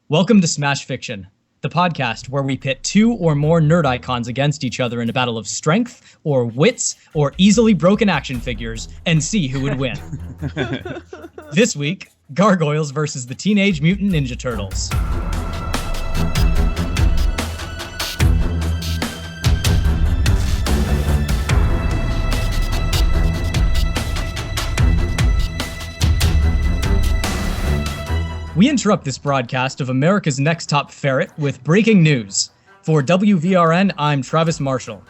Welcome to Smash Fiction, the podcast where we pit two or more nerd icons against each other in a battle of strength, or wits, or easily broken action figures, and see who would win. This week, Gargoyles versus the Teenage Mutant Ninja Turtles. We interrupt this broadcast of America's Next Top Ferret with breaking news. For WVRN, I'm Travis Marshall.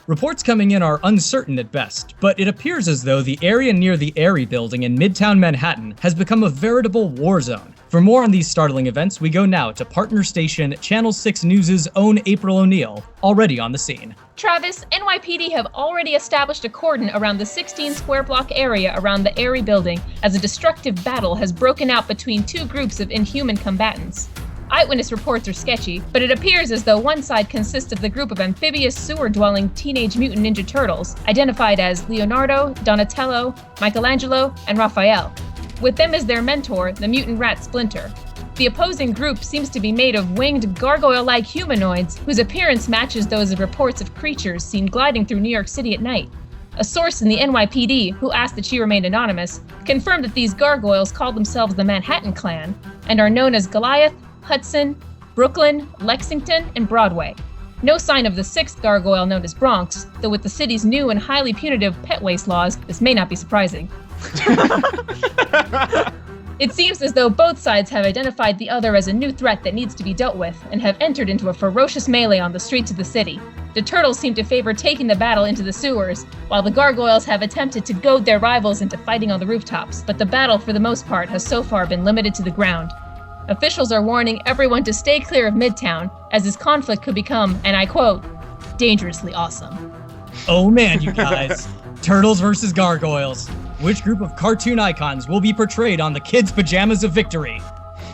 Reports coming in are uncertain at best, but it appears as though the area near the Aerie building in Midtown Manhattan has become a veritable war zone. For more on these startling events, we go now to partner station Channel 6 News' own April O'Neil, already on the scene. Travis, NYPD have already established a cordon around the 16 square block area around the Aerie building as a destructive battle has broken out between two groups of inhuman combatants. Eyewitness reports are sketchy, but it appears as though one side consists of the group of amphibious sewer-dwelling Teenage Mutant Ninja Turtles, identified as Leonardo, Donatello, Michelangelo, and Raphael, with them as their mentor, the mutant rat Splinter. The opposing group seems to be made of winged, gargoyle-like humanoids whose appearance matches those of reports of creatures seen gliding through New York City at night. A source in the NYPD, who asked that she remain anonymous, confirmed that these gargoyles call themselves the Manhattan Clan and are known as Goliath, Hudson, Brooklyn, Lexington, and Broadway. No sign of the sixth gargoyle known as Bronx, though with the city's new and highly punitive pet waste laws, this may not be surprising. It seems as though both sides have identified the other as a new threat that needs to be dealt with, and have entered into a ferocious melee on the streets of the city. The Turtles seem to favor taking the battle into the sewers, while the Gargoyles have attempted to goad their rivals into fighting on the rooftops, but the battle for the most part has so far been limited to the ground. Officials are warning everyone to stay clear of Midtown, as this conflict could become, and I quote, dangerously awesome. Oh man, you guys. Turtles versus Gargoyles. Which group of cartoon icons will be portrayed on the kids' pajamas of victory?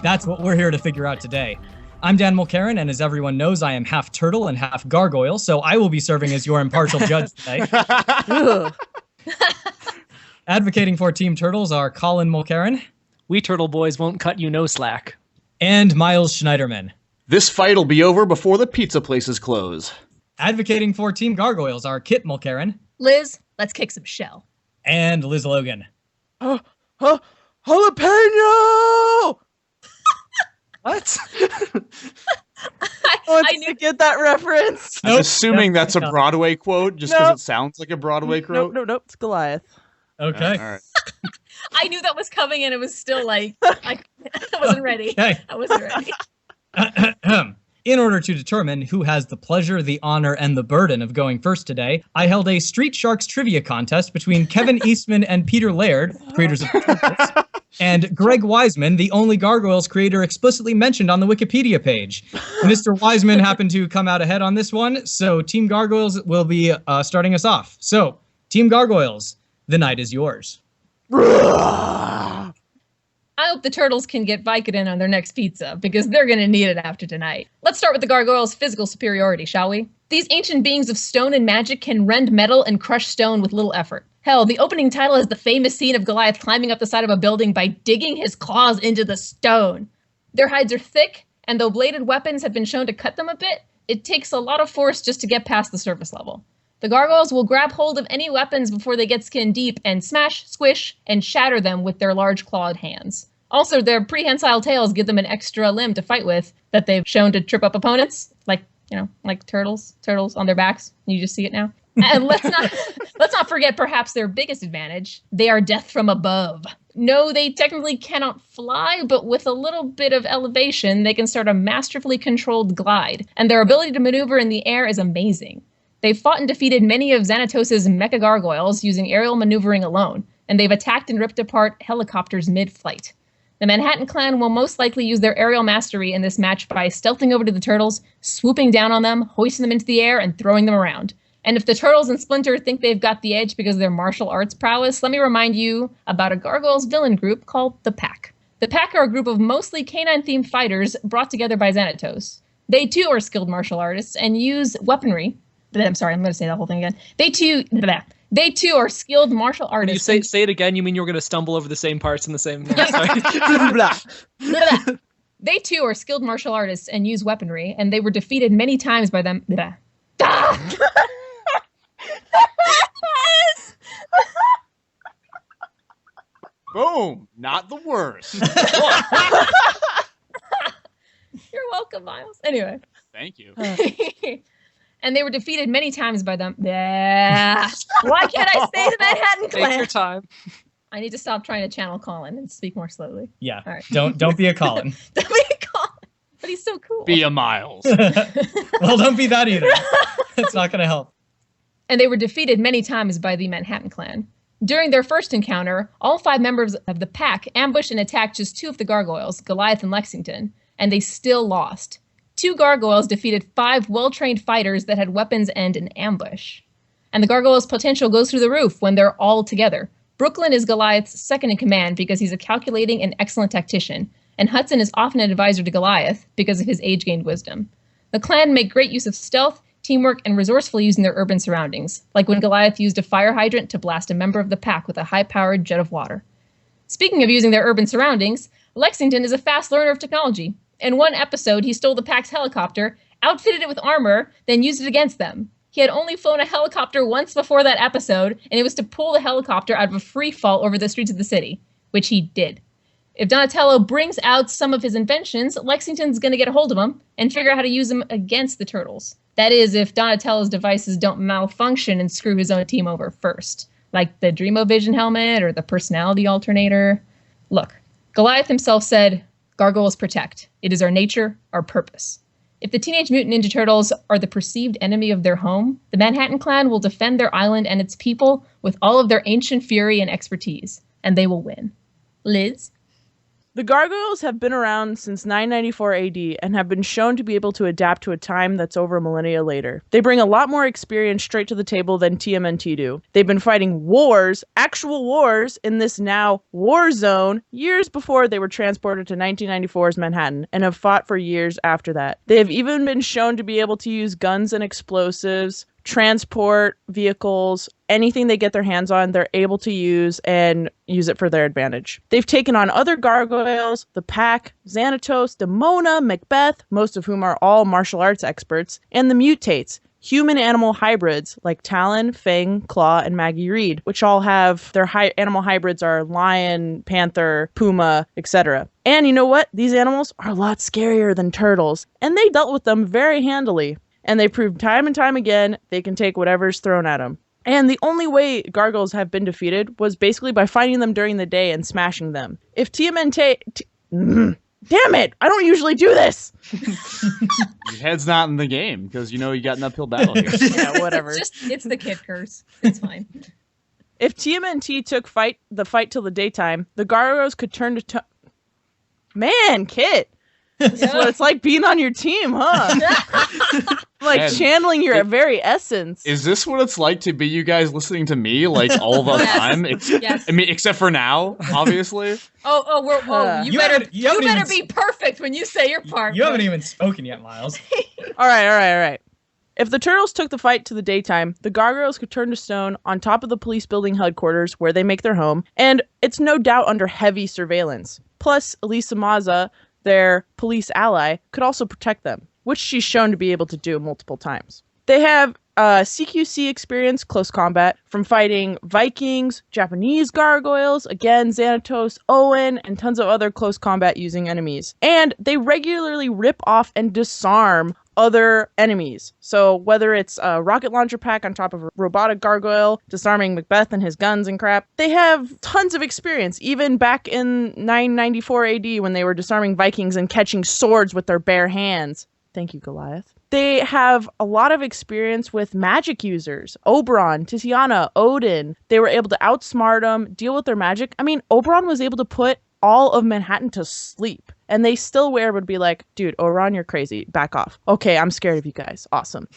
That's what we're here to figure out today. I'm Dan Mulcairn, and as everyone knows, I am half turtle and half gargoyle, so I will be serving as your impartial judge today. Advocating for Team Turtles are Colin Mulcairn. We Turtle Boys won't cut you no slack. And Miles Schneiderman. This fight'll be over before the pizza places close. Advocating for Team Gargoyles are Kit Mulcairn. Liz, let's kick some shell. And Liz Logan. Jalapeno! What? I knew to get that reference. I'm assuming that's a Broadway quote, just because it sounds like a Broadway quote. No, it's Goliath. Okay. All right. I knew that was coming and it was still like, I wasn't ready. Okay. I wasn't ready. In order to determine who has the pleasure, the honor, and the burden of going first today, I held a Street Sharks trivia contest between Kevin Eastman and Peter Laird, creators of Toughness, and Greg Wiseman, the only Gargoyles creator explicitly mentioned on the Wikipedia page. Mr. Wiseman happened to come out ahead on this one, so Team Gargoyles will be starting us off. So, Team Gargoyles, the night is yours. I hope the Turtles can get Vicodin on their next pizza, because they're going to need it after tonight. Let's start with the Gargoyles' physical superiority, shall we? These ancient beings of stone and magic can rend metal and crush stone with little effort. Hell, the opening title is the famous scene of Goliath climbing up the side of a building by digging his claws into the stone. Their hides are thick, and though bladed weapons have been shown to cut them a bit, it takes a lot of force just to get past the surface level. The Gargoyles will grab hold of any weapons before they get skin deep and smash, squish, and shatter them with their large clawed hands. Also, their prehensile tails give them an extra limb to fight with that they've shown to trip up opponents, like turtles on their backs. You just see it now. And let's not forget perhaps their biggest advantage. They are death from above. No, they technically cannot fly, but with a little bit of elevation, they can start a masterfully controlled glide, and their ability to maneuver in the air is amazing. They've fought and defeated many of Xanatos' mecha gargoyles using aerial maneuvering alone, and they've attacked and ripped apart helicopters mid-flight. The Manhattan Clan will most likely use their aerial mastery in this match by stealthing over to the Turtles, swooping down on them, hoisting them into the air, and throwing them around. And if the Turtles and Splinter think they've got the edge because of their martial arts prowess, let me remind you about a Gargoyles villain group called the Pack. The Pack are a group of mostly canine-themed fighters brought together by Xanatos. They too are skilled martial artists and use weaponry. I'm sorry, I'm going to say that whole thing again. They too are skilled martial artists. When you say it again, you mean you're going to stumble over the same parts in the same... They too are skilled martial artists and use weaponry, and they were defeated many times by them. Ah! Boom! Not the worst. You're welcome, Miles. Anyway. Thank you. And they were defeated many times by them. Why can't I say the Manhattan Clan? Take your time. I need to stop trying to channel Colin and speak more slowly. Yeah. All right. Don't be a Colin. Don't be a Colin. But he's so cool. Be a Miles. Well, don't be that either. It's not going to help. And they were defeated many times by the Manhattan Clan. During their first encounter, all 5 members of the pack ambushed and attacked just 2 of the Gargoyles, Goliath and Lexington, and they still lost. 2 Gargoyles defeated 5 well-trained fighters that had weapons and an ambush. And the Gargoyles' potential goes through the roof when they're all together. Brooklyn is Goliath's second in command because he's a calculating and excellent tactician, and Hudson is often an advisor to Goliath because of his age-gained wisdom. The clan make great use of stealth, teamwork, and resourceful using their urban surroundings, like when Goliath used a fire hydrant to blast a member of the pack with a high-powered jet of water. Speaking of using their urban surroundings, Lexington is a fast learner of technology. In one episode, he stole the pack's helicopter, outfitted it with armor, then used it against them. He had only flown a helicopter once before that episode, and it was to pull the helicopter out of a free fall over the streets of the city, which he did. If Donatello brings out some of his inventions, Lexington's going to get a hold of them and figure out how to use them against the Turtles. That is, if Donatello's devices don't malfunction and screw his own team over first, like the Dreamovision helmet or the personality alternator. Look, Goliath himself said, "Gargoyles protect. It is our nature, our purpose." If the Teenage Mutant Ninja Turtles are the perceived enemy of their home, the Manhattan Clan will defend their island and its people with all of their ancient fury and expertise, and they will win. Liz? The Gargoyles have been around since 994 AD and have been shown to be able to adapt to a time that's over a millennia later. They bring a lot more experience straight to the table than TMNT do. They've been fighting wars, actual wars, in this now war zone years before they were transported to 1994's Manhattan and have fought for years after that. They have even been shown to be able to use guns and explosives, transport vehicles, anything they get their hands on, they're able to use and use it for their advantage. They've taken on other Gargoyles, the Pack, Xanatos, Demona, Macbeth, most of whom are all martial arts experts, and the Mutates, human-animal hybrids like Talon, Fang, Claw, and Maggie Reed, which all have their animal hybrids are lion, panther, puma, etc. And you know what? These animals are a lot scarier than turtles, and they dealt with them very handily. And they proved time and time again they can take whatever's thrown at them. And the only way Gargoyles have been defeated was basically by finding them during the day and smashing them. If TMNT... Damn it! I don't usually do this! Your head's not in the game, because you know you got an uphill battle here. Yeah, whatever. It's the kid curse. It's fine. If TMNT took the fight till the daytime, the Gargoyles could turn to... Man, Kit! This is what it's like being on your team, huh? Like Man, channeling your very essence. Is this what it's like to be you guys listening to me like all the time? Yes. I mean, except for now, obviously. You better be perfect when you say your part. You haven't even spoken yet, Miles. All right. If the Turtles took the fight to the daytime, the Gargoyles could turn to stone on top of the police building headquarters where they make their home, and it's no doubt under heavy surveillance. Plus, Elisa Mazza, their police ally, could also protect them, which she's shown to be able to do multiple times. They have CQC experience, close combat, from fighting Vikings, Japanese Gargoyles, again, Xanatos, Owen, and tons of other close combat using enemies. And they regularly rip off and disarm other enemies. So whether it's a rocket launcher pack on top of a robotic gargoyle, disarming Macbeth and his guns and crap, they have tons of experience, even back in 994 AD when they were disarming Vikings and catching swords with their bare hands. Thank you, Goliath. They have a lot of experience with magic users. Oberon, Tiziana, Odin. They were able to outsmart them, deal with their magic. I mean, Oberon was able to put all of Manhattan to sleep. And they still would be like, dude, Oberon, you're crazy. Back off. Okay, I'm scared of you guys. Awesome.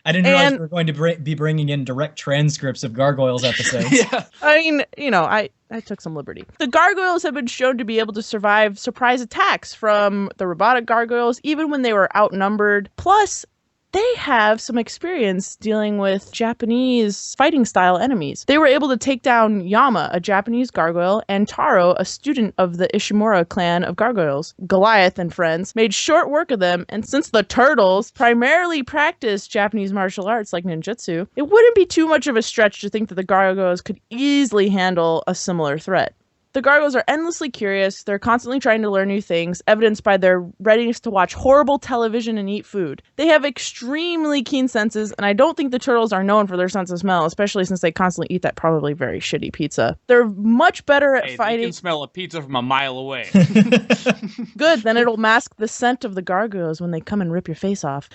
I didn't realize we were going to be bringing in direct transcripts of Gargoyles episodes. Yeah. I mean, I took some liberty. The Gargoyles have been shown to be able to survive surprise attacks from the robotic Gargoyles, even when they were outnumbered. Plus, they have some experience dealing with Japanese fighting style enemies. They were able to take down Yama, a Japanese gargoyle, and Taro, a student of the Ishimura clan of gargoyles. Goliath and friends made short work of them, and since the turtles primarily practice Japanese martial arts like ninjutsu, it wouldn't be too much of a stretch to think that the gargoyles could easily handle a similar threat. The gargoyles are endlessly curious. They're constantly trying to learn new things, evidenced by their readiness to watch horrible television and eat food. They have extremely keen senses, and I don't think the turtles are known for their sense of smell, especially since they constantly eat that probably very shitty pizza. They're much better at fighting. You can smell a pizza from a mile away. Good, then it'll mask the scent of the gargoyles when they come and rip your face off.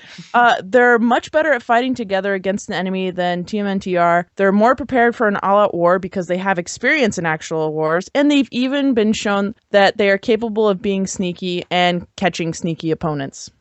They're much better at fighting together against an enemy than TMNT are. They're more prepared for an all-out war because they have experience in actual wars, and they've even been shown that they are capable of being sneaky and catching sneaky opponents.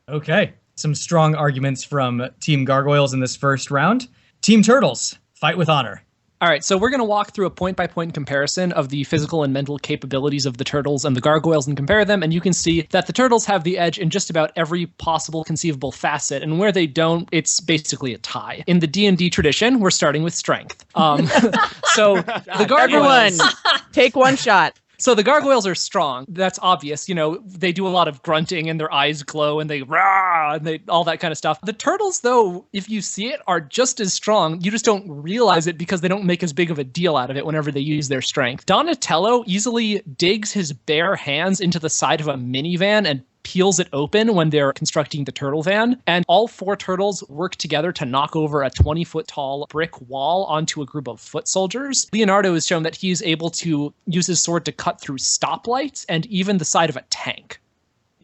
Okay, some strong arguments from Team Gargoyles in this first round. Team Turtles, fight with honor. All right, so we're going to walk through a point-by-point comparison of the physical and mental capabilities of the turtles and the gargoyles and compare them, and you can see that the turtles have the edge in just about every possible conceivable facet, and where they don't, it's basically a tie. In the D&D tradition, we're starting with strength. So the gargoyles... Everyone, take one shot. So the gargoyles are strong. That's obvious. You know, they do a lot of grunting and their eyes glow and they rah and they all that kind of stuff. The turtles, though, if you see it, are just as strong. You just don't realize it because they don't make as big of a deal out of it whenever they use their strength. Donatello easily digs his bare hands into the side of a minivan and peels it open when they're constructing the turtle van, and all four turtles work together to knock over a 20-foot tall brick wall onto a group of foot soldiers. Leonardo has shown that he's able to use his sword to cut through stoplights and even the side of a tank.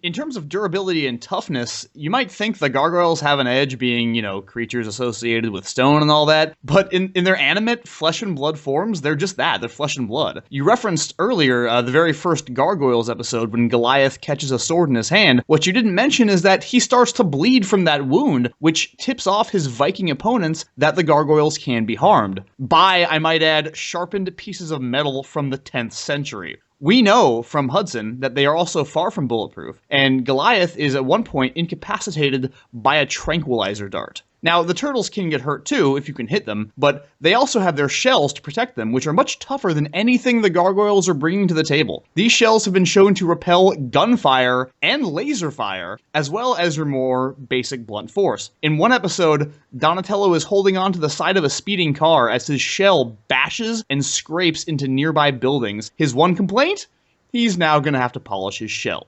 In terms of durability and toughness, you might think the gargoyles have an edge being, creatures associated with stone and all that, but in their animate flesh and blood forms, they're just that, they're flesh and blood. You referenced earlier the very first Gargoyles episode when Goliath catches a sword in his hand. What you didn't mention is that he starts to bleed from that wound, which tips off his Viking opponents that the gargoyles can be harmed by, I might add, sharpened pieces of metal from the 10th century. We know from Hudson that they are also far from bulletproof, and Goliath is at one point incapacitated by a tranquilizer dart. Now, the turtles can get hurt too if you can hit them, but they also have their shells to protect them, which are much tougher than anything the gargoyles are bringing to the table. These shells have been shown to repel gunfire and laser fire, as well as your more basic blunt force. In one episode, Donatello is holding on to the side of a speeding car as his shell bashes and scrapes into nearby buildings. His one complaint? He's now going to have to polish his shell.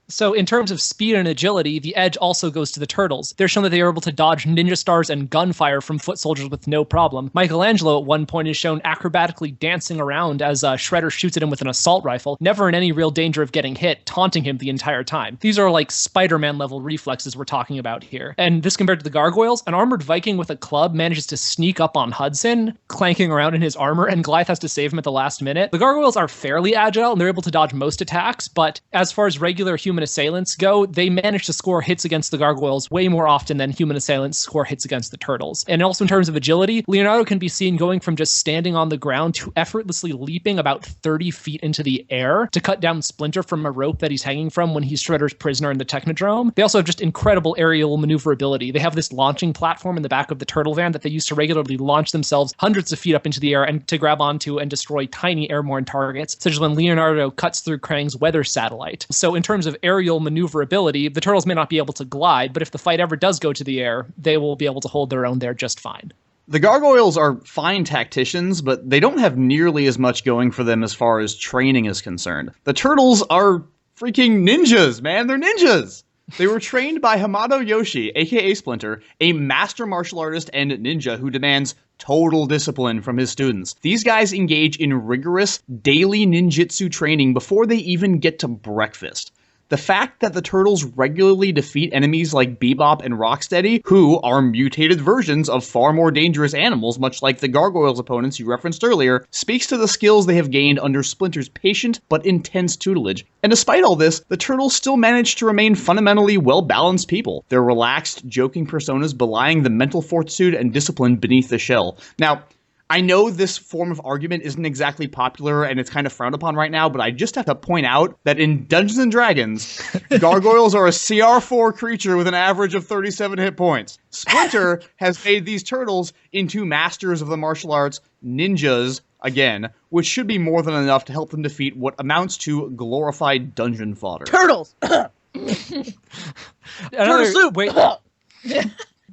So in terms of speed and agility, the edge also goes to the turtles. They're shown that they are able to dodge ninja stars and gunfire from foot soldiers with no problem. Michelangelo at one point is shown acrobatically dancing around as Shredder shoots at him with an assault rifle, never in any real danger of getting hit, taunting him the entire time. These are like Spider-Man level reflexes we're talking about here. And this compared to the gargoyles, an armored Viking with a club manages to sneak up on Hudson, clanking around in his armor, and Goliath has to save him at the last minute. The gargoyles are fairly agile and they're able to dodge most attacks, but as far as regular human assailants go, they manage to score hits against the gargoyles way more often than human assailants score hits against the turtles. And also in terms of agility, Leonardo can be seen going from just standing on the ground to effortlessly leaping about 30 feet into the air to cut down Splinter from a rope that he's hanging from when he's Shredder's prisoner in the Technodrome. They also have just incredible aerial maneuverability. They have this launching platform in the back of the turtle van that they use to regularly launch themselves hundreds of feet up into the air and to grab onto and destroy tiny airborne targets, such as when Leonardo cuts through Krang's weather satellite. So in terms of aerial maneuverability, the turtles may not be able to glide, but if the fight ever does go to the air, they will be able to hold their own there just fine. The gargoyles are fine tacticians, but they don't have nearly as much going for them as far as training is concerned. The turtles are freaking ninjas, man. They're ninjas! They were trained by Hamato Yoshi, aka Splinter, a master martial artist and ninja who demands total discipline from his students. These guys engage in rigorous daily ninjutsu training before they even get to breakfast. The fact that the turtles regularly defeat enemies like Bebop and Rocksteady, who are mutated versions of far more dangerous animals, much like the gargoyles opponents you referenced earlier, speaks to the skills they have gained under Splinter's patient but intense tutelage. And despite all this, the turtles still manage to remain fundamentally well-balanced people. Their relaxed, joking personas belying the mental fortitude and discipline beneath the shell. Now, I know this form of argument isn't exactly popular and it's kind of frowned upon right now, but I just have to point out that in Dungeons & Dragons, gargoyles are a CR4 creature with an average of 37 hit points. Splinter has made these turtles into masters of the martial arts, ninjas, again, which should be more than enough to help them defeat what amounts to glorified dungeon fodder. Turtles! Turtle soup! Wait.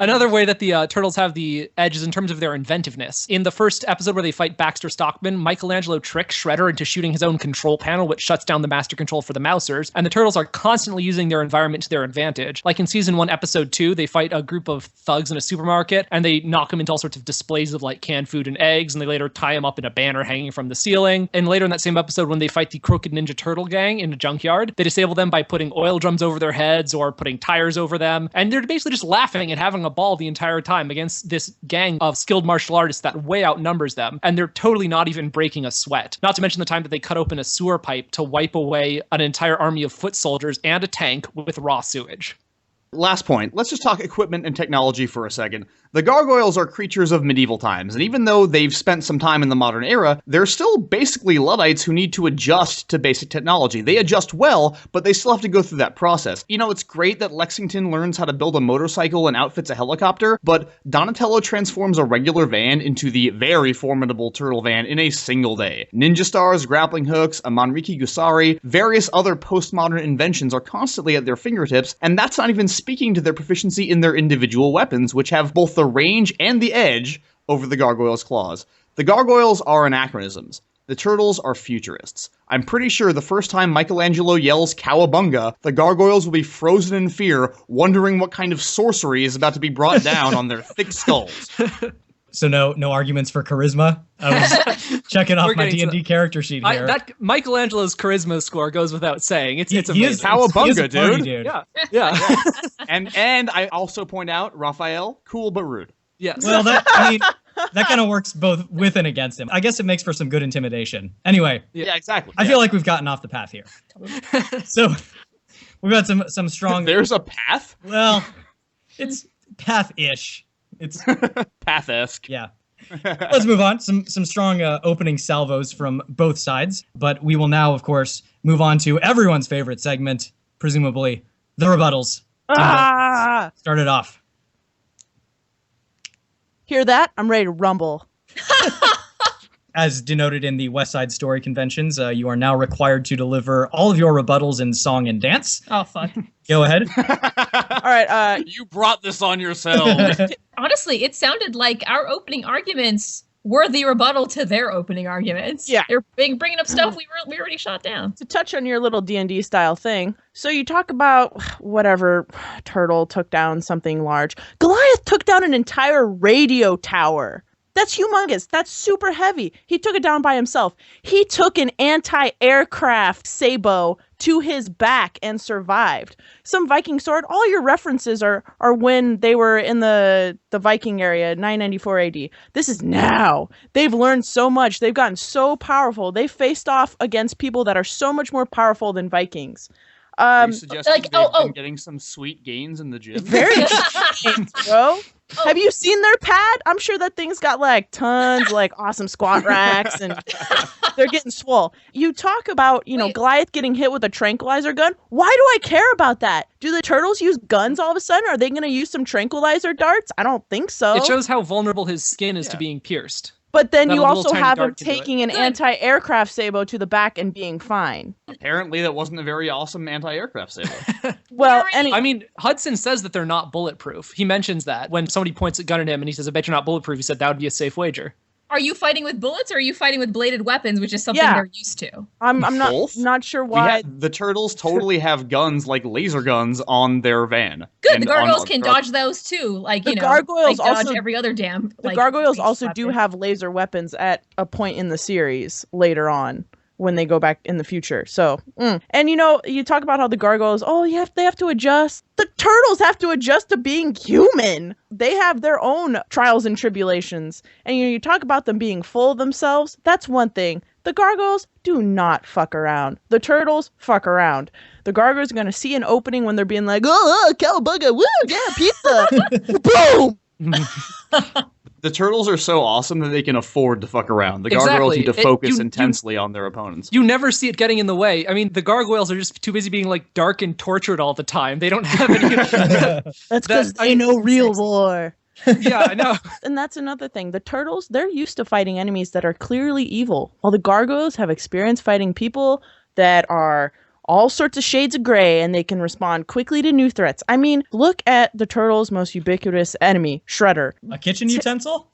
Another way that the turtles have the edge is in terms of their inventiveness. In the first episode where they fight Baxter Stockman, Michelangelo tricks Shredder into shooting his own control panel, which shuts down the master control for the Mousers, and the turtles are constantly using their environment to their advantage. Like in season 1, episode 2, they fight a group of thugs in a supermarket, and they knock them into all sorts of displays of like canned food and eggs, and they later tie them up in a banner hanging from the ceiling. And later in that same episode, when they fight the Crooked Ninja Turtle gang in a junkyard, they disable them by putting oil drums over their heads or putting tires over them, and they're basically just laughing and having a ball the entire time against this gang of skilled martial artists that way outnumbers them, and they're totally not even breaking a sweat. Not to mention the time that they cut open a sewer pipe to wipe away an entire army of foot soldiers and a tank with raw sewage. Last point, let's just talk equipment and technology for a second. The gargoyles are creatures of medieval times, and even though they've spent some time in the modern era, they're still basically Luddites who need to adjust to basic technology. They adjust well, but they still have to go through that process. You know, it's great that Lexington learns how to build a motorcycle and outfits a helicopter, but Donatello transforms a regular van into the very formidable turtle van in a single day. Ninja stars, grappling hooks, a Manriki Gusari, various other postmodern inventions are constantly at their fingertips, and that's not even speaking to their proficiency in their individual weapons, which have both the range and the edge over the gargoyles' claws. The gargoyles are anachronisms. The turtles are futurists. I'm pretty sure the first time Michelangelo yells cowabunga, the gargoyles will be frozen in fear, wondering what kind of sorcery is about to be brought down on their thick skulls. So no arguments for charisma? I was checking off my D&D character sheet here. That Michelangelo's charisma score goes without saying. It's amazing. He is cowabunga, dude. Yeah. And I also point out, Raphael, cool but rude. Yes. Well, that kind of works both with and against him. I guess it makes for some good intimidation. Anyway. Yeah, exactly. I feel like we've gotten off the path here. So we've got some strong... There's a path? Well, it's path-ish. It's path-esque. Yeah. Let's move on. Some strong opening salvos from both sides. But we will now, of course, move on to everyone's favorite segment, presumably, the rebuttals. Start it off. Hear that? I'm ready to rumble. As denoted in the West Side Story conventions, you are now required to deliver all of your rebuttals in song and dance. Oh, fuck. Go ahead. All right. You brought this on yourself. Honestly, it sounded like our opening arguments were the rebuttal to their opening arguments. Yeah. They're bringing up stuff we already shot down. To touch on your little D&D style thing, so you talk about whatever turtle took down something large. Goliath took down an entire radio tower. That's humongous. That's super heavy. He took it down by himself. He took an anti-aircraft sabot to his back and survived. Some Viking sword. All your references are when they were in the Viking area, 994 AD. This is now. They've learned so much. They've gotten so powerful. They faced off against people that are so much more powerful than Vikings. Are you suggesting they've been getting some sweet gains in the gym? Very gains, bro. Have you seen their pad? I'm sure that thing's got like tons, like awesome squat racks, and they're getting swole. You talk about, Goliath getting hit with a tranquilizer gun. Why do I care about that? Do the turtles use guns all of a sudden? Are they going to use some tranquilizer darts? I don't think so. It shows how vulnerable his skin is to being pierced. But then Not you a also little tiny have him dart to do it. taking an anti-aircraft sabot to the back and being fine. Apparently, that wasn't a very awesome anti-aircraft sabot. Well, Yuri! I mean, Hudson says that they're not bulletproof. He mentions that when somebody points a gun at him and he says, I bet you're not bulletproof. He said that would be a safe wager. Are you fighting with bullets or are you fighting with bladed weapons, which is something they're used to? I'm Both? not sure why. The turtles totally have guns, like laser guns, on their van. Good, And the gargoyles on- can dodge those too. Like, The gargoyles like dodge also- every other damn. The gargoyles also do have laser weapons at a point in the series later on when they go back in the future. So, and you talk about how the gargoyles, they have to adjust. The turtles have to adjust to being human. They have their own trials and tribulations. And you talk about them being full of themselves. That's one thing. The gargoyles do not fuck around. The turtles fuck around. The gargoyles are going to see an opening when they're being like, cowabunga, woo, yeah, pizza. Boom! The turtles are so awesome that they can afford to fuck around. The gargoyles need to focus intensely on their opponents. You never see it getting in the way. I mean, the gargoyles are just too busy being like dark and tortured all the time. They don't have any. That's because they know real war. Yeah, I know. And that's another thing. The turtles, they're used to fighting enemies that are clearly evil, while the gargoyles have experience fighting people that are all sorts of shades of gray, and they can respond quickly to new threats. I mean, look at the turtles' most ubiquitous enemy, Shredder. A kitchen utensil?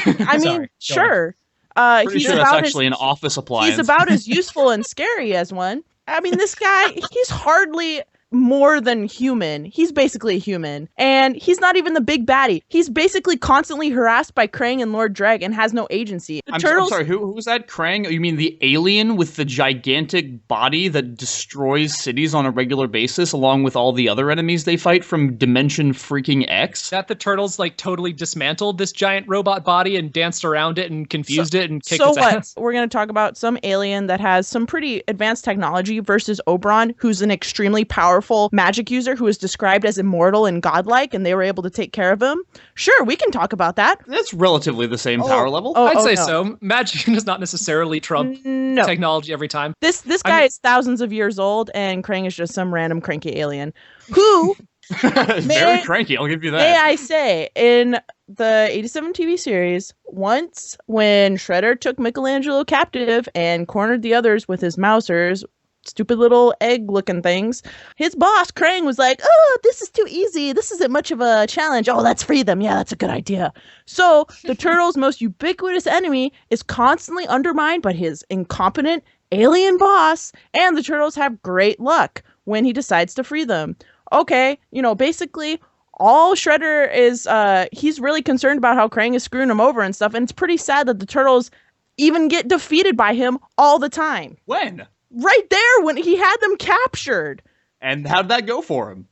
I mean, sure. Pretty sure that's actually an office appliance. He's about as useful and scary as one. I mean, this guy, he's hardly more than human. He's basically human. And he's not even the big baddie. He's basically constantly harassed by Krang and Lord Dreg and has no agency. I'm sorry, who's that? Krang? You mean the alien with the gigantic body that destroys cities on a regular basis along with all the other enemies they fight from Dimension freaking X? That the turtles like totally dismantled this giant robot body and danced around it and confused it and kicked its ass. We're going to talk about some alien that has some pretty advanced technology versus Oberon, who's an extremely powerful magic user who is described as immortal and godlike, and they were able to take care of him. Sure, we can talk about that. That's relatively the same power level. I'd say so. Magic does not necessarily trump technology every time. This guy is thousands of years old, and Krang is just some random cranky alien who very cranky, I'll give you that. May I say, in the 87 TV series, once when Shredder took Michelangelo captive and cornered the others with his mousers, stupid little egg-looking things, his boss, Krang, was like, oh, this is too easy. This isn't much of a challenge. Oh, let's free them. Yeah, that's a good idea. So the turtles' most ubiquitous enemy is constantly undermined by his incompetent alien boss, and the turtles have great luck when he decides to free them. Okay, basically, all Shredder is, he's really concerned about how Krang is screwing him over and stuff, and it's pretty sad that the turtles even get defeated by him all the time. When? Right there, when he had them captured. And how'd that go for him?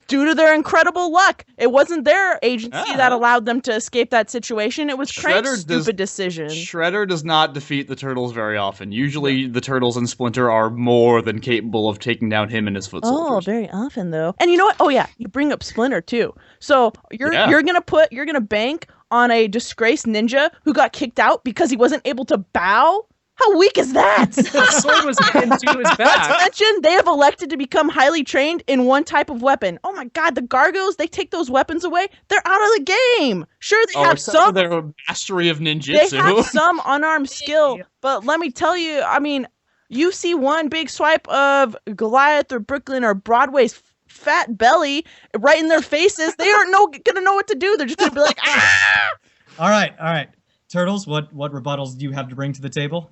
Due to their incredible luck. It wasn't their agency that allowed them to escape that situation. It was Krang's stupid decision. Shredder does not defeat the turtles very often. Usually the turtles and Splinter are more than capable of taking down him and his foot soldiers. Oh, very often though. And you know what? Oh yeah, you bring up Splinter too. So you're gonna bank on a disgraced ninja who got kicked out because he wasn't able to bow? How weak is that? The sword was into his back. Not to mention, they have elected to become highly trained in one type of weapon. Oh my god, the Gargoyles, they take those weapons away, they're out of the game. Sure, they have some. Their mastery of ninjutsu. They have some unarmed skill, but let me tell you, I mean, you see one big swipe of Goliath or Brooklyn or Broadway's fat belly right in their faces, they aren't gonna know what to do. They're just gonna be like, ah! All right. Turtles, what rebuttals do you have to bring to the table?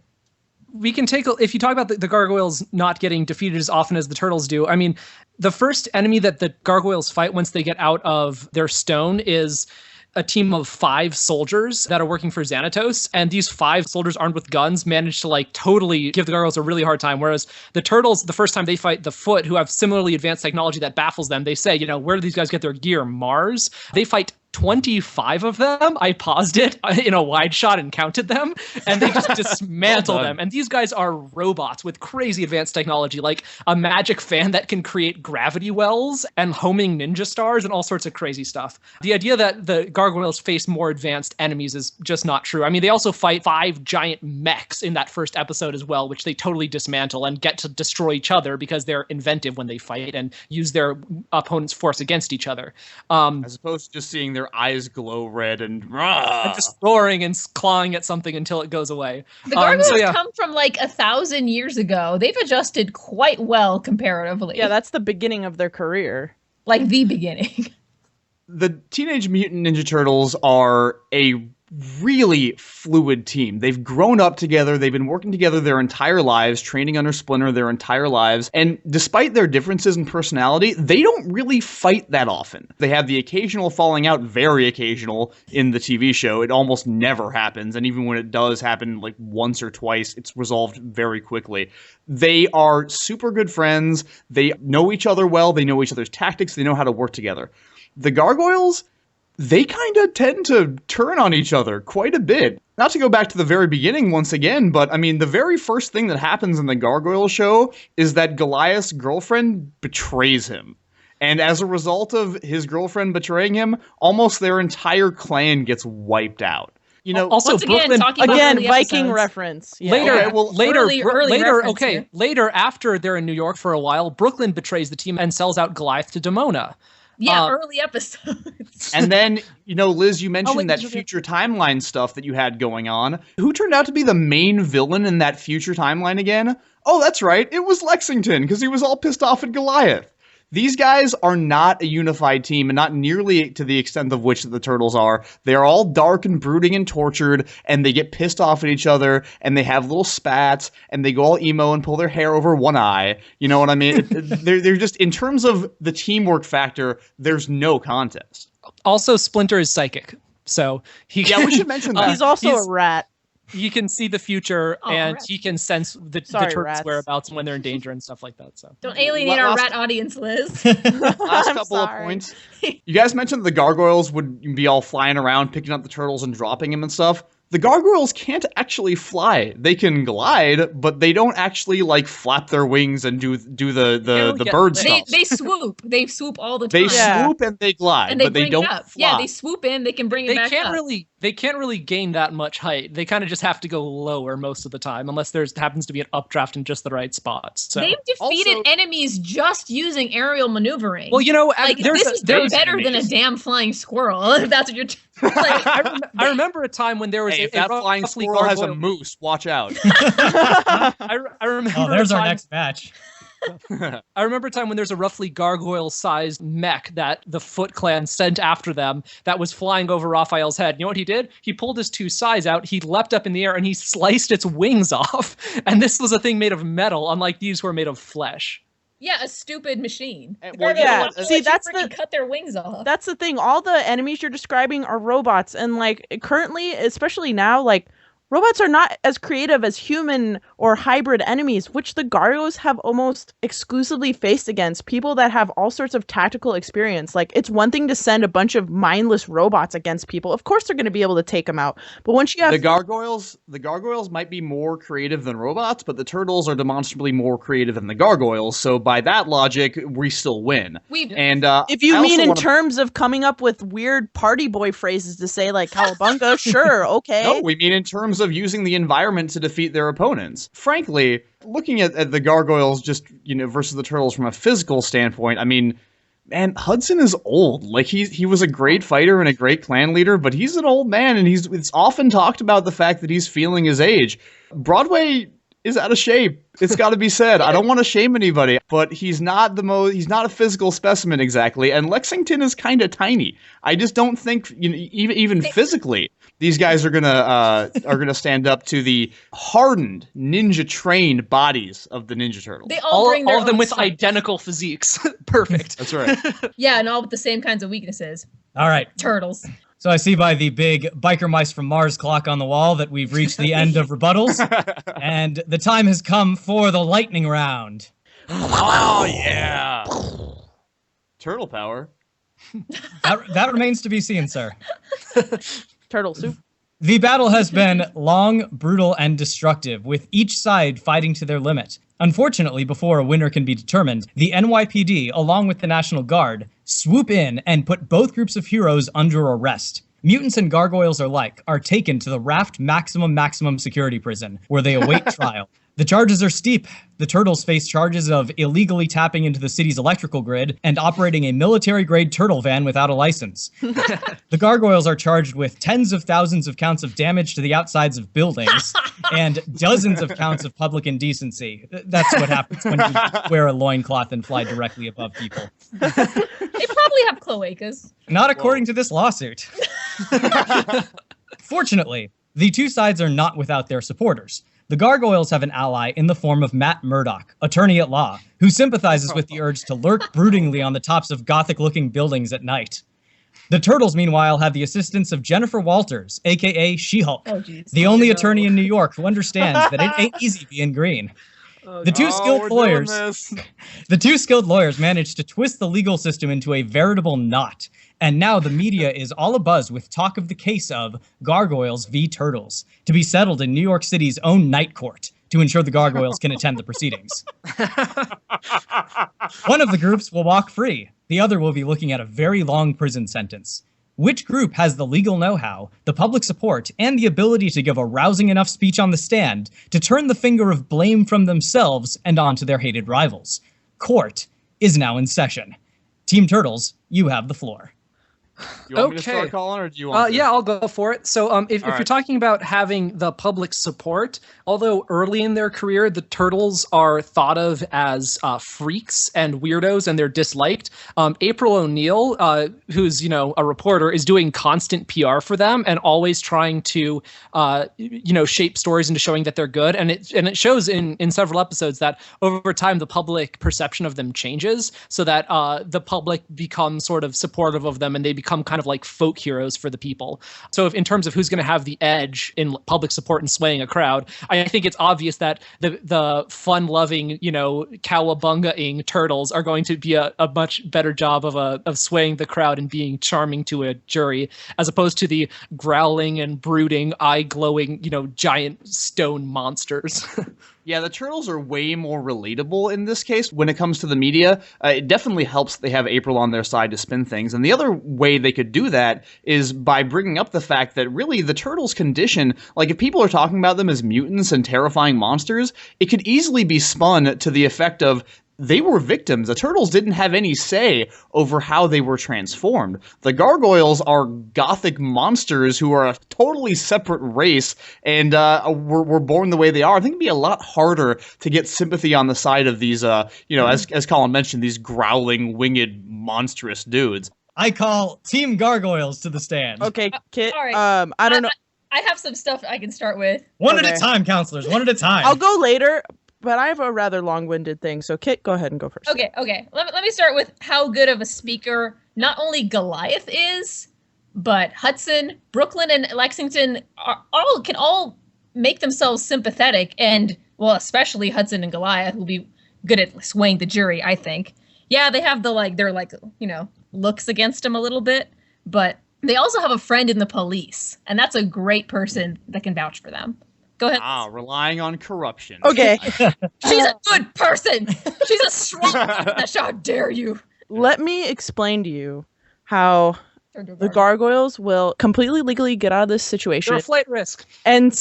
We can if you talk about the gargoyles not getting defeated as often as the turtles do, I mean, the first enemy that the gargoyles fight once they get out of their stone is a team of 5 soldiers that are working for Xanatos, and these 5 soldiers armed with guns manage to totally give the gargoyles a really hard time, whereas the turtles, the first time they fight the Foot, who have similarly advanced technology that baffles them, they say, where do these guys get their gear? Mars? They fight 25 of them. I paused it in a wide shot and counted them, and they just dismantle them. And these guys are robots with crazy advanced technology, like a magic fan that can create gravity wells and homing ninja stars and all sorts of crazy stuff. The idea that the gargoyles face more advanced enemies is just not true. I mean, they also fight 5 giant mechs in that first episode as well, which they totally dismantle and get to destroy each other because they're inventive when they fight and use their opponent's force against each other. As opposed to just seeing their eyes glow red and just roaring and clawing at something until it goes away. The gargoyles come from 1,000 years ago. They've adjusted quite well comparatively. Yeah, that's the beginning of their career. Like the beginning. The Teenage Mutant Ninja Turtles are a really fluid team. They've grown up together. They've been working together their entire lives, training under Splinter their entire lives. And despite their differences in personality, they don't really fight that often. They have the occasional falling out, very occasional, in the TV show. It almost never happens. And even when it does happen once or twice, it's resolved very quickly. They are super good friends. They know each other well. They know each other's tactics. They know how to work together. The Gargoyles, they kind of tend to turn on each other quite a bit. Not to go back to the very beginning once again, but I mean, the very first thing that happens in the Gargoyle show is that Goliath's girlfriend betrays him. And as a result of his girlfriend betraying him, almost their entire clan gets wiped out. You know, Also, once again, Brooklyn talking about Again, early Viking episodes. reference. Yeah. later, Okay, well, early reference here. later after they're in New York for a while, Brooklyn betrays the team and sells out Goliath to Demona. Yeah, early episodes. and then, Liz, you mentioned wait, that future timeline stuff that you had going on. Who turned out to be the main villain in that future timeline again? Oh, that's right. It was Lexington, because he was all pissed off at Goliath. These guys are not a unified team, and not nearly to the extent of which the Turtles are. They're all dark and brooding and tortured, and they get pissed off at each other, and they have little spats, and they go all emo and pull their hair over one eye. You know what I mean? They're just, in terms of the teamwork factor, there's no contest. Also, Splinter is psychic, so Yeah, we should mention that. He's also a rat. he can see the future and rats. he can sense the Sorry, turtles' rats. whereabouts when they're in danger and stuff like that. So Don't alienate our Last- rat audience, Liz. Last I'm couple of sorry. points. You guys mentioned the gargoyles would be all flying around, picking up the turtles and dropping them and stuff. The gargoyles can't actually fly. They can glide, but they don't actually flap their wings and do the get bird lit. stuff. They swoop. They swoop all the time. They Yeah. swoop and they glide, and they but they bring don't it up. fly. Yeah, they swoop in. They can bring it they back can't up. really gain that much height. They kind of just have to go lower most of the time, unless there happens to be an updraft in just the right spots. So They've defeated Also- enemies just using aerial maneuvering. well, like there's this is there's better than a damn flying squirrel. If that's what you're. Like, I remember a time when there was Hey, if a that flying roughly squirrel has a gargoyle- moose, watch out. I remember Oh, there's a our time, next match. I remember a time when there's a roughly gargoyle-sized mech that the Foot Clan sent after them that was flying over Raphael's head. You know what he did? He pulled his two sides out, he leapt up in the air, and he sliced its wings off. And this was a thing made of metal, unlike these who are made of flesh. yeah, a stupid machine. Well, yeah. They See, let you that's freaking the- cut their wings off. That's the thing. All the enemies you're describing are robots, and currently, especially now, robots are not as creative as human or hybrid enemies, which the Gargoyles have almost exclusively faced against people that have all sorts of tactical experience. It's one thing to send a bunch of mindless robots against people. Of course, they're going to be able to take them out. But once you have The gargoyles might be more creative than robots, but the turtles are demonstrably more creative than the gargoyles. So by that logic, we still win. And if you I mean also in wanna- terms of coming up with weird party boy phrases to say cowabunga, sure, okay. No, we mean in terms of using the environment to defeat their opponents. Frankly, looking at the gargoyles just, versus the turtles from a physical standpoint, I mean, man, Hudson is old. He was a great fighter and a great clan leader, but he's an old man, and it's often talked about the fact that he's feeling his age. Broadway is out of shape. It's got to be said. I don't want to shame anybody, but he's not a physical specimen exactly, and Lexington is kind of tiny. I just don't think, even physically, these guys are gonna stand up to the hardened, ninja-trained bodies of the Ninja Turtles. They all bring their all of them own with stuff. identical physiques. Perfect. That's right. Yeah, and all with the same kinds of weaknesses. All right. Turtles. So I see by the big Biker Mice from Mars clock on the wall that we've reached the end of rebuttals, and the time has come for the lightning round. Oh yeah. Turtle power. That remains to be seen, sir. Turtle soup. The battle has been long, brutal, and destructive, with each side fighting to their limit. Unfortunately, before a winner can be determined, the NYPD, along with the National Guard, swoop in and put both groups of heroes under arrest. Mutants and gargoyles alike are taken to the Raft maximum security prison, where they await trial. The charges are steep. The Turtles face charges of illegally tapping into the city's electrical grid and operating a military-grade turtle van without a license. The Gargoyles are charged with tens of thousands of counts of damage to the outsides of buildings and dozens of counts of public indecency. That's what happens when you wear a loincloth and fly directly above people. They probably have cloacas. Not according to this lawsuit. Fortunately, the two sides are not without their supporters. The Gargoyles have an ally in the form of Matt Murdock, attorney at law, who sympathizes with the urge to lurk broodingly on the tops of gothic-looking buildings at night. The Turtles, meanwhile, have the assistance of Jennifer Walters, a.k.a. She-Hulk, Oh, jeez. the only attorney in New York who understands that it ain't easy being green. The two skilled lawyers managed to twist the legal system into a veritable knot, and now the media is all abuzz with talk of the case of Gargoyles v. Turtles, to be settled in New York City's own night court to ensure the Gargoyles can attend the proceedings. One of the groups will walk free. The other will be looking at a very long prison sentence. Which group has the legal know-how, the public support, and the ability to give a rousing enough speech on the stand to turn the finger of blame from themselves and onto their hated rivals? Court is now in session. Team Turtles, you have the floor. You want me to start, Colin, or do you want to? Yeah, I'll go for it. So if you're talking about having the public support, although early in their career, the Turtles are thought of as freaks and weirdos, and they're disliked. April O'Neil, who's, a reporter, is doing constant PR for them and always trying to, shape stories into showing that they're good. And it shows in several episodes that over time, the public perception of them changes so that the public becomes sort of supportive of them and they become kind of like folk heroes for the people. So if in terms of who's going to have the edge in public support and swaying a crowd, I think it's obvious that the fun-loving, cowabunga-ing Turtles are going to be a much better job of swaying the crowd and being charming to a jury, as opposed to the growling and brooding, eye-glowing, giant stone monsters. Yeah, the Turtles are way more relatable in this case when it comes to the media. It definitely helps they have April on their side to spin things. And the other way they could do that is by bringing up the fact that really the Turtles' condition, like if people are talking about them as mutants and terrifying monsters, it could easily be spun to the effect of they were victims. The Turtles didn't have any say over how they were transformed. The Gargoyles are gothic monsters who are a totally separate race and were born the way they are. I think it'd be a lot harder to get sympathy on the side of these, as Colin mentioned, these growling, winged, monstrous dudes. I call Team Gargoyles to the stand. Okay, Kit. All right. I don't know. I have some stuff I can start with. One at a time, counselors. One at a time. I'll go later. But I have a rather long-winded thing, so Kit, go ahead and go first. Okay. Let me start with how good of a speaker not only Goliath is, but Hudson, Brooklyn, and Lexington can all make themselves sympathetic, and, well, especially Hudson and Goliath will be good at swaying the jury, I think. Yeah, they have their looks against them a little bit, but they also have a friend in the police, and that's a great person that can vouch for them. Go ahead. Relying on corruption. Okay. She's a good person. She's a strong person. How dare you? Let me explain to you how the Gargoyles will completely legally get out of this situation. They're a flight risk. And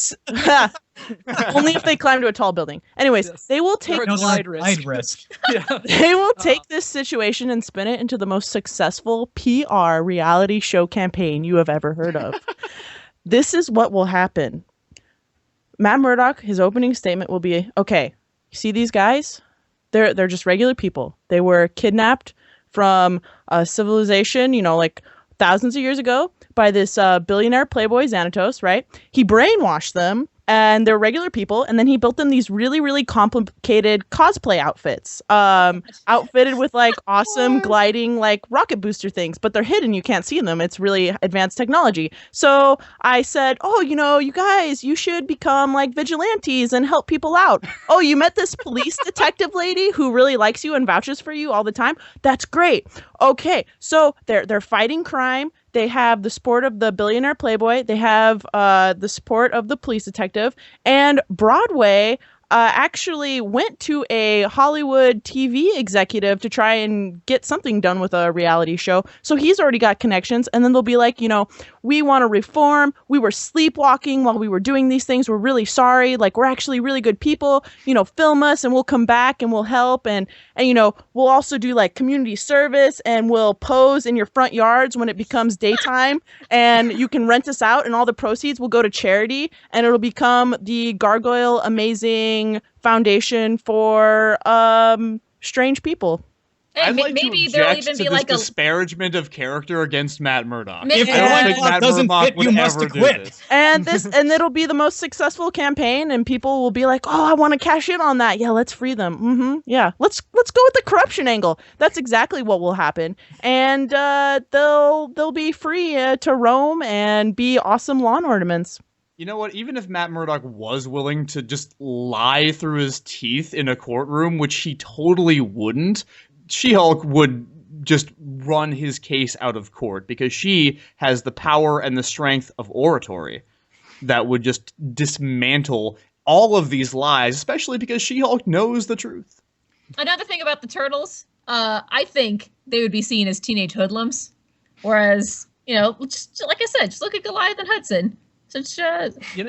only if they climb to a tall building. Anyways, Yes. they will take Glide risk. they will take this situation and spin it into the most successful PR reality show campaign you have ever heard of. This is what will happen. Matt Murdock, his opening statement will be, okay, you see these guys? They're just regular people. They were kidnapped from a civilization, like thousands of years ago by this billionaire playboy Xanatos, right? He brainwashed them, and they're regular people, and then he built them these really, really complicated cosplay outfits, outfitted with awesome gliding rocket booster things, but they're hidden. You can't see them. It's really advanced technology. So I said, oh, you guys, you should become vigilantes and help people out. Oh, you met this police detective lady who really likes you and vouches for you all the time? That's great. Okay, so they're fighting crime. They have the support of the billionaire playboy. They have the support of the police detective. And Broadway actually went to a Hollywood TV executive to try and get something done with a reality show. So he's already got connections. And then they'll be like, we want to reform. We were sleepwalking while we were doing these things. We're really sorry. We're actually really good people. Film us and we'll come back and we'll help. And we'll also do community service, and we'll pose in your front yards when it becomes daytime, and you can rent us out, and all the proceeds will go to charity, and it'll become the Gargoyle Amazing Foundation for strange people. I'd like maybe to there'll object even to be this disparagement of character against Matt Murdock. If I don't think Murdoch Matt doesn't Murdock fit, would you must ever do acquit. this. And it'll be the most successful campaign, and people will be like, "Oh, I want to cash in on that. Yeah, let's free them. Yeah, let's go with the corruption angle. That's exactly what will happen, and they'll be free to roam and be awesome lawn ornaments." You know what? Even if Matt Murdock was willing to just lie through his teeth in a courtroom, which he totally wouldn't, She-Hulk would just run his case out of court because she has the power and the strength of oratory that would just dismantle all of these lies, especially because She-Hulk knows the truth. Another thing about the Turtles, I think they would be seen as teenage hoodlums. Whereas, just, like I said, just look at Goliath and Hudson. Such if you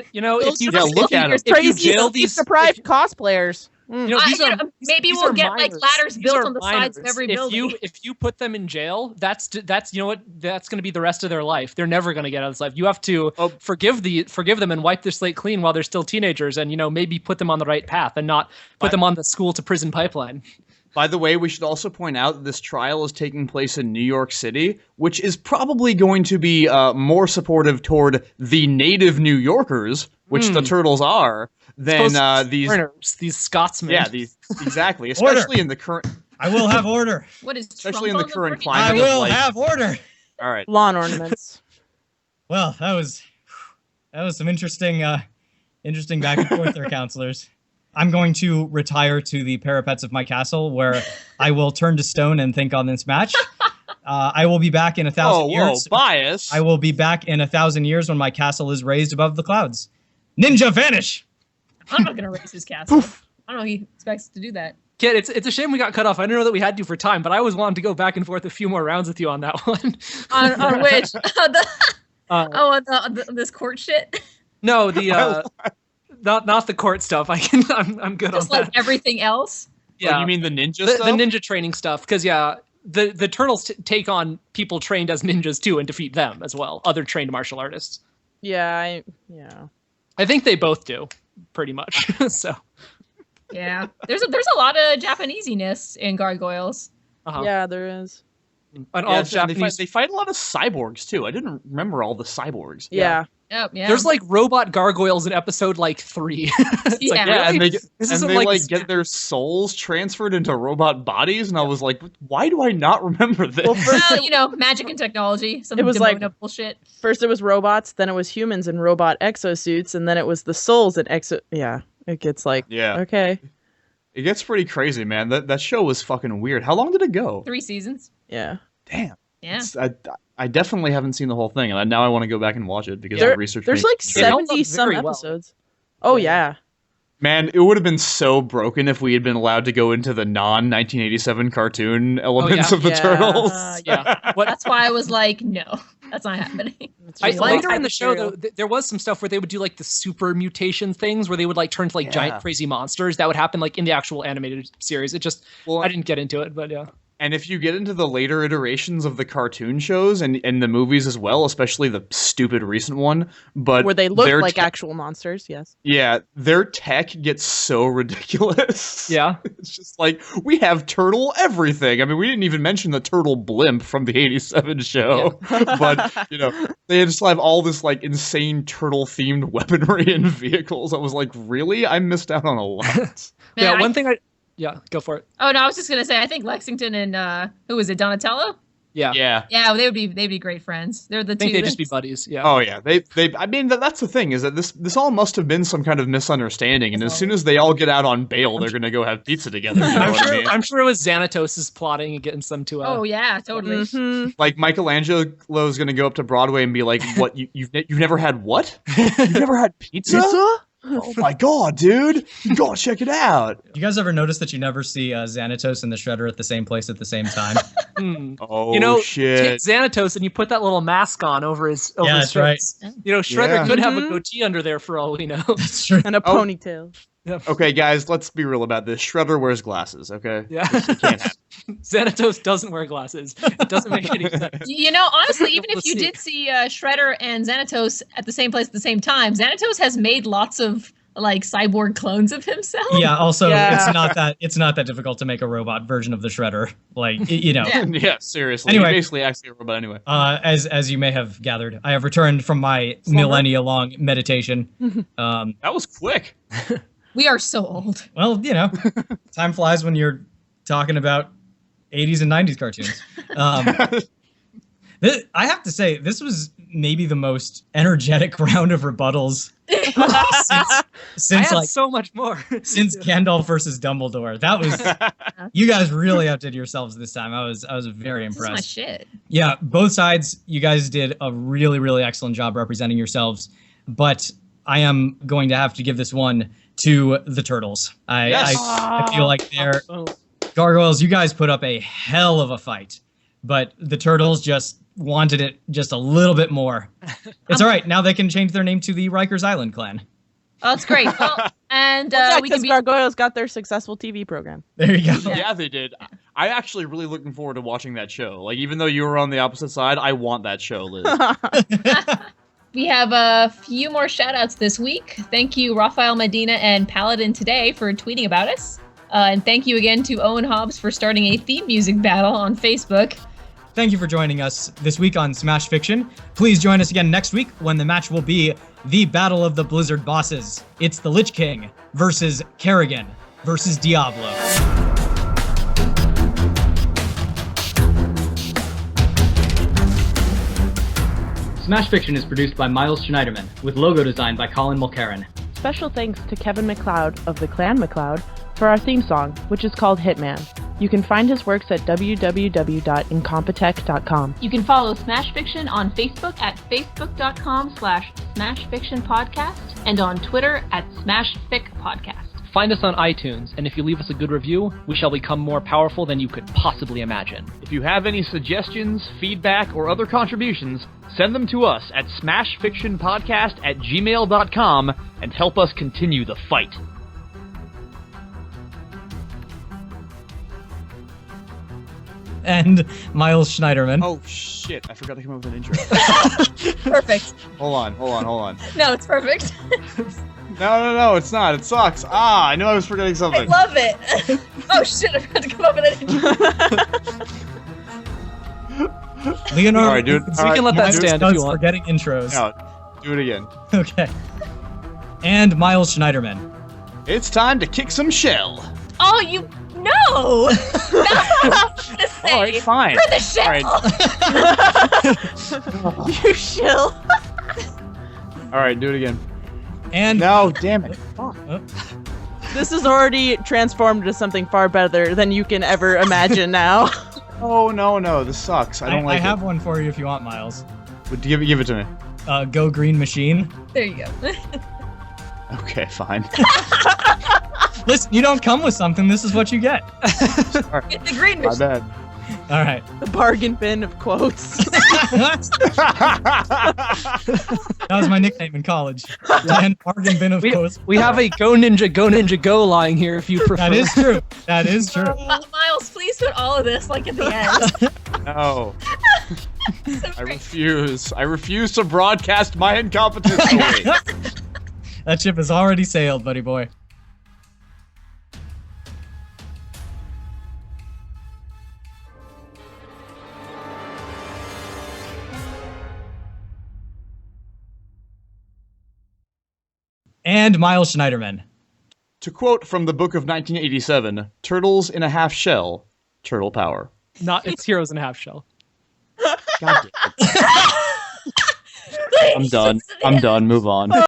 look at 'em. if you Crazy, jail these deprived cosplayers. maybe we'll get like ladders built on the sides of every building. If you put them in jail, that's that's going to be the rest of their life. They're never going to get out of this life. You have to forgive them and wipe their slate clean while they're still teenagers, and maybe put them on the right path and not put them on the school to prison pipeline. By the way, we should also point out that this trial is taking place in New York City, which is probably going to be more supportive toward the native New Yorkers, which the Turtles are, than these Scotsmen. Yeah, exactly, especially in the current. I will have order. What is especially in the current I climate? will have order. All right. Lawn ornaments. Well, that was some interesting back and forth there, counselors. I'm going to retire to the parapets of my castle, where I will turn to stone and think on this match. I will be back in 1,000 years. Whoa, bias! I will be back in 1,000 years when my castle is raised above the clouds. Ninja, vanish! I'm not gonna raise his castle. I don't know. He expects to do that. Kid, it's a shame we got cut off. I didn't know that we had to for time, but I always wanted to go back and forth a few more rounds with you on that one. On which? This court shit. No, the not the court stuff. I'm good Just on like that. everything else. Yeah, Oh, you mean the ninja the stuff? ninja training stuff? Because the Turtles take on people trained as ninjas too and defeat them as well. Other trained martial artists. Yeah. I think they both do, pretty much. So. Yeah, there's a lot of Japanesiness in Gargoyles. Uh-huh. Yeah, there is. And all Yeah, Japanese. they fight a lot of cyborgs too. I didn't remember all the cyborgs. Yeah. Yep, yeah. There's like robot gargoyles in episode like 3. It's Yeah. like, Yeah, and really? they This and isn't they like like this- get their souls transferred into robot bodies, and I was like, why do I not remember this? Well, first, Well, magic and technology. Some It was like- bullshit. first it was robots, then it was humans in robot exosuits, and then it was the souls in exo. Yeah, it gets like, Yeah. okay, It gets pretty crazy, man. That show was fucking weird. How long did it go? 3 seasons. yeah. Damn. Yeah. I definitely haven't seen the whole thing, and now I want to go back and watch it because There- the research. There's makes like me- held up 70 some very well. episodes. Oh yeah. Man, it would have been so broken if we had been allowed to go into the non-1987 cartoon elements yeah. of the Yeah. Turtles. Yeah. What That's why I was like, no, that's not happening. It's just like later in the show, material. though, there was some stuff where they would do like the super mutation things, where they would like turn to like Yeah. giant crazy monsters. That would happen like in the actual animated series. It just Well, I didn't get into it, but yeah. And if you get into the later iterations of the cartoon shows and the movies as well, especially the stupid recent one, but where they look their like te- actual monsters. Yes. yeah, their tech gets so ridiculous. Yeah. It's just like, we have turtle everything. I mean, we didn't even mention the turtle blimp from the 87 show. But, they just have all this, like, insane turtle-themed weaponry and vehicles. I was like, really? I missed out on a lot. Yeah, Man, one thing yeah, go for it. Oh no, I was just gonna say I think Lexington and who was it, Donatello? Yeah. Yeah. Yeah, they'd be great friends. They're the I think two. they'd just be buddies. Yeah. Oh yeah, they. I mean, that's the thing, is that this all must have been some kind of misunderstanding, and as soon as they all get out on bail, they're gonna go have pizza together. You know what I mean? I'm sure it was Xanatos' plotting and getting some to. Oh yeah, totally. Mhm. Like Michelangelo's gonna go up to Broadway and be like, "What? You've never had what? You've never had pizza? Oh my god, dude! You gotta check it out." You guys ever notice that you never see Xanatos and the Shredder at the same place at the same time? Oh Take shit! Xanatos and you put that little mask on over his. Over Yeah, his that's right. face. Shredder Yeah. could have a Mhm. goatee under there for all we know. That's true. And a Oh. ponytail. Okay, guys, let's be real about this. Shredder wears glasses. Okay. Yeah. It can't happen. Xanatos doesn't wear glasses. It doesn't make any sense. Honestly, even if Let's you see. did see Shredder and Xanatos at the same place at the same time, Xanatos has made lots of like cyborg clones of himself. Yeah. Also, Yeah. it's not that difficult to make a robot version of the Shredder. Like Yeah. Yeah, seriously. Anyway. He basically acts like a robot anyway. As you may have gathered, I have returned from my millennia-long meditation. That was quick. We are so old. Well, time flies when you're talking about 80s and 90s cartoons. I have to say, this was maybe the most energetic round of rebuttals I since had like so much more. since Gandalf versus Dumbledore. That was you guys really outdid yourselves this time. I was very This is my impressed. shit. Yeah, both sides, you guys did a really, really excellent job representing yourselves. But I am going to have to give this one to the Turtles. I feel like they're Gargoyles, you guys put up a hell of a fight, but the Turtles just wanted it just a little bit more. It's all right. Now they can change their name to the Rikers Island Clan. Oh, that's great. Well, and we can be Gargoyles got their successful TV program. There you go. Yeah, they did. I'm actually really looking forward to watching that show. Like, even though you were on the opposite side, I want that show, Liz. We have a few more shoutouts this week. Thank you, Rafael Medina and Paladin Today for tweeting about us. And thank you again to Owen Hobbs for starting a theme music battle on Facebook. Thank you for joining us this week on Smash Fiction. Please join us again next week when the match will be the Battle of the Blizzard Bosses. It's the Lich King versus Kerrigan versus Diablo. Smash Fiction is produced by Miles Schneiderman, with logo design by Colin Mulcairn. Special thanks to Kevin MacLeod of the Clan MacLeod for our theme song, which is called Hitman. You can find his works at www.incompetech.com. You can follow Smash Fiction on Facebook at facebook.com/smashfictionpodcast and on Twitter at smashficpodcast. Find us on iTunes, and if you leave us a good review, we shall become more powerful than you could possibly imagine. If you have any suggestions, feedback, or other contributions, send them to us at smashfictionpodcast@gmail.com and help us continue the fight. And Miles Schneiderman. Oh, shit. I forgot to come up with an intro. Perfect. Hold on. No, it's perfect. No, it's not. It sucks. I knew I was forgetting I something. love it. Oh shit, I forgot to come up with an intro. Leonardo, All right, dude. So you can let that stand if you want. Forgetting intros. No, do it again. Okay. And Miles Schneiderman. It's time to kick some shell. Oh, you no! That's what I was gonna say. All right, fine. For the shell. All right. You shill. All right, do it again. And No, damn it. This is already transformed into something far better than you can ever imagine now. Oh, no, this sucks. I don't like I have it. one for you if you want, Miles. But give it to me. Go Green Machine. There you go. Okay, fine. Listen, you don't come with something. This is what you get. Get the green My machine. bad. All right. The bargain bin of quotes. That was my nickname in college. Dan Bargain Bin of Coast. We have a Go Ninja Go line here if you prefer. That is true. That is true. Miles, please put all of this like at the end. No. I refuse. I refuse to broadcast my incompetence story. That ship has already sailed, buddy boy. And Miles Schneiderman. To quote from the book of 1987, turtles in a half shell, turtle power. It's Heroes in a Half Shell. God damn it. I'm done. Move on.